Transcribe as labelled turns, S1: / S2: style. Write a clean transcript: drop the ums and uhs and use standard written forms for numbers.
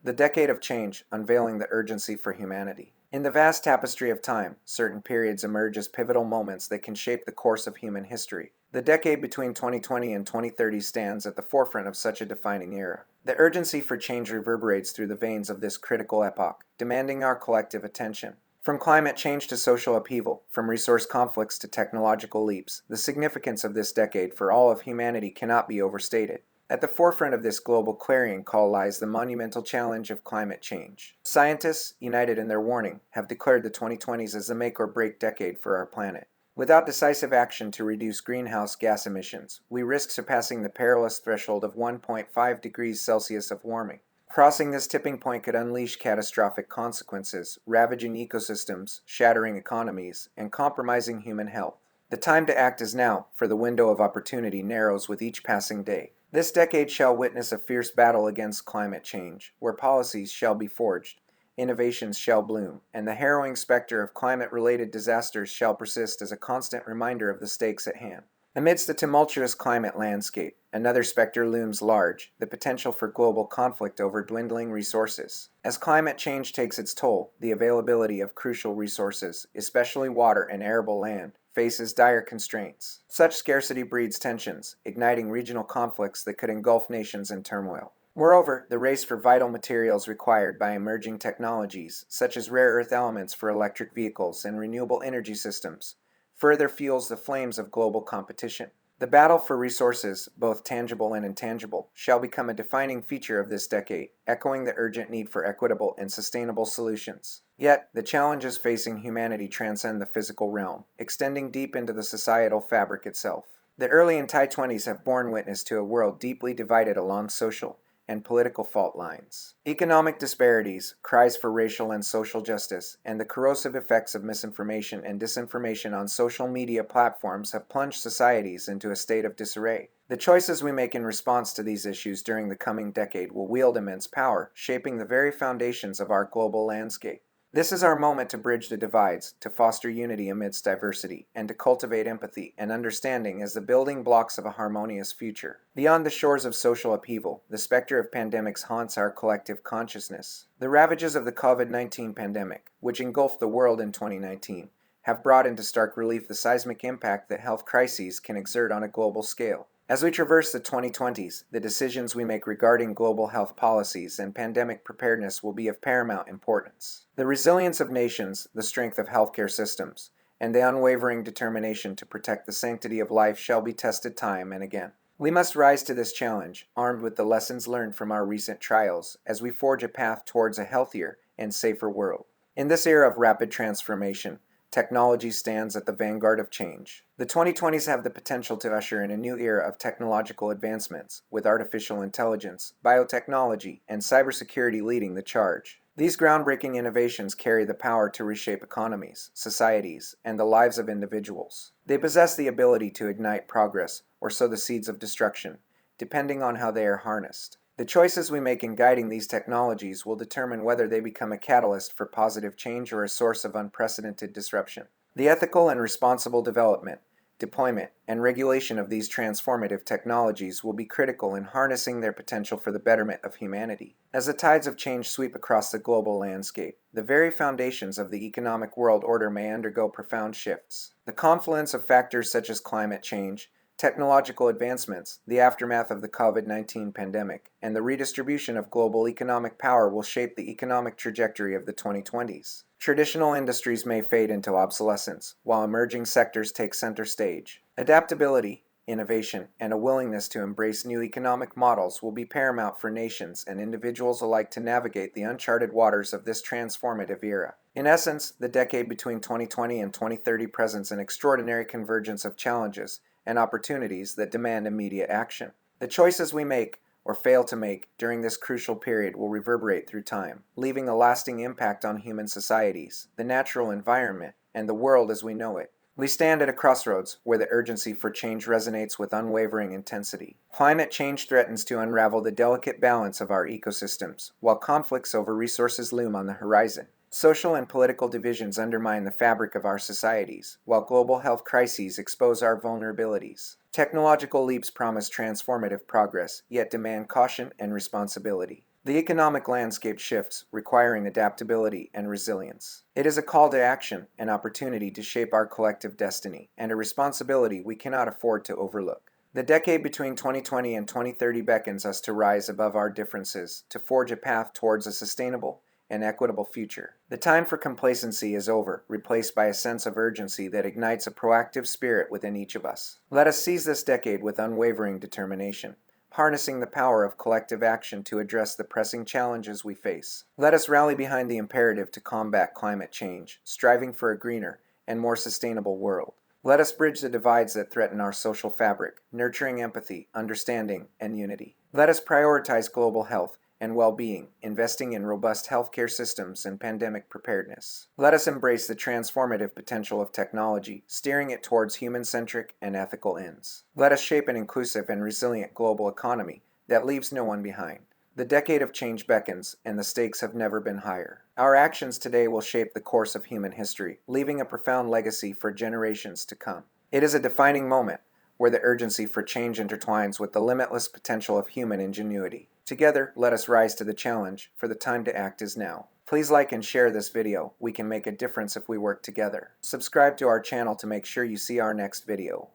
S1: The decade of change, unveiling the urgency for humanity. In the vast tapestry of time, certain periods emerge as pivotal moments that can shape the course of human history. The decade between 2020 and 2030 stands at the forefront of such a defining era. The urgency for change reverberates through the veins of this critical epoch, demanding our collective attention. From climate change to social upheaval, from resource conflicts to technological leaps, the significance of this decade for all of humanity cannot be overstated. At the forefront of this global clarion call lies the monumental challenge of climate change. Scientists, united in their warning, have declared the 2020s as the make or break decade for our planet. Without decisive action to reduce greenhouse gas emissions, we risk surpassing the perilous threshold of 1.5 degrees Celsius of warming. Crossing this tipping point could unleash catastrophic consequences, ravaging ecosystems, shattering economies, and compromising human health. The time to act is now, for the window of opportunity narrows with each passing day. This decade shall witness a fierce battle against climate change, where policies shall be forged, innovations shall bloom, and the harrowing specter of climate-related disasters shall persist as a constant reminder of the stakes at hand. Amidst the tumultuous climate landscape, another specter looms large, the potential for global conflict over dwindling resources. As climate change takes its toll, the availability of crucial resources, especially water and arable land, faces dire constraints. Such scarcity breeds tensions, igniting regional conflicts that could engulf nations in turmoil. Moreover, the race for vital materials required by emerging technologies, such as rare earth elements for electric vehicles and renewable energy systems, further fuels the flames of global competition. The battle for resources, both tangible and intangible, shall become a defining feature of this decade, echoing the urgent need for equitable and sustainable solutions. Yet, the challenges facing humanity transcend the physical realm, extending deep into the societal fabric itself. The early and high 20s have borne witness to a world deeply divided along social and political fault lines. Economic disparities, cries for racial and social justice, and the corrosive effects of misinformation and disinformation on social media platforms have plunged societies into a state of disarray. The choices we make in response to these issues during the coming decade will wield immense power, shaping the very foundations of our global landscape. This is our moment to bridge the divides, to foster unity amidst diversity, and to cultivate empathy and understanding as the building blocks of a harmonious future. Beyond the shores of social upheaval, the specter of pandemics haunts our collective consciousness. The ravages of the COVID-19 pandemic, which engulfed the world in 2019, have brought into stark relief the seismic impact that health crises can exert on a global scale. As we traverse the 2020s, the decisions we make regarding global health policies and pandemic preparedness will be of paramount importance. The resilience of nations, the strength of healthcare systems, and the unwavering determination to protect the sanctity of life shall be tested time and again. We must rise to this challenge, armed with the lessons learned from our recent trials, as we forge a path towards a healthier and safer world. In this era of rapid transformation, technology stands at the vanguard of change. The 2020s have the potential to usher in a new era of technological advancements, with artificial intelligence, biotechnology, and cybersecurity leading the charge. These groundbreaking innovations carry the power to reshape economies, societies, and the lives of individuals. They possess the ability to ignite progress or sow the seeds of destruction, depending on how they are harnessed. The choices we make in guiding these technologies will determine whether they become a catalyst for positive change or a source of unprecedented disruption. The ethical and responsible development, deployment, and regulation of these transformative technologies will be critical in harnessing their potential for the betterment of humanity. As the tides of change sweep across the global landscape, the very foundations of the economic world order may undergo profound shifts. The confluence of factors such as climate change, technological advancements, the aftermath of the COVID-19 pandemic, and the redistribution of global economic power will shape the economic trajectory of the 2020s. Traditional industries may fade into obsolescence, while emerging sectors take center stage. Adaptability, innovation, and a willingness to embrace new economic models will be paramount for nations and individuals alike to navigate the uncharted waters of this transformative era. In essence, the decade between 2020 and 2030 presents an extraordinary convergence of challenges and opportunities that demand immediate action. The choices we make, or fail to make, during this crucial period will reverberate through time, leaving a lasting impact on human societies, the natural environment, and the world as we know it. We stand at a crossroads where the urgency for change resonates with unwavering intensity. Climate change threatens to unravel the delicate balance of our ecosystems, while conflicts over resources loom on the horizon. Social and political divisions undermine the fabric of our societies, while global health crises expose our vulnerabilities. Technological leaps promise transformative progress, yet demand caution and responsibility. The economic landscape shifts, requiring adaptability and resilience. It is a call to action, an opportunity to shape our collective destiny, and a responsibility we cannot afford to overlook. The decade between 2020 and 2030 beckons us to rise above our differences, to forge a path towards a sustainable and equitable future. The time for complacency is over, replaced by a sense of urgency that ignites a proactive spirit within each of us. Let us seize this decade with unwavering determination, harnessing the power of collective action to address the pressing challenges we face. Let us rally behind the imperative to combat climate change, striving for a greener and more sustainable world. Let us bridge the divides that threaten our social fabric, nurturing empathy, understanding, and unity. Let us prioritize global health and well-being, investing in robust healthcare systems and pandemic preparedness. Let us embrace the transformative potential of technology, steering it towards human-centric and ethical ends. Let us shape an inclusive and resilient global economy that leaves no one behind. The decade of change beckons, and the stakes have never been higher. Our actions today will shape the course of human history, leaving a profound legacy for generations to come. It is a defining moment where the urgency for change intertwines with the limitless potential of human ingenuity. Together, let us rise to the challenge, for the time to act is now. Please like and share this video. We can make a difference if we work together. Subscribe to our channel to make sure you see our next video.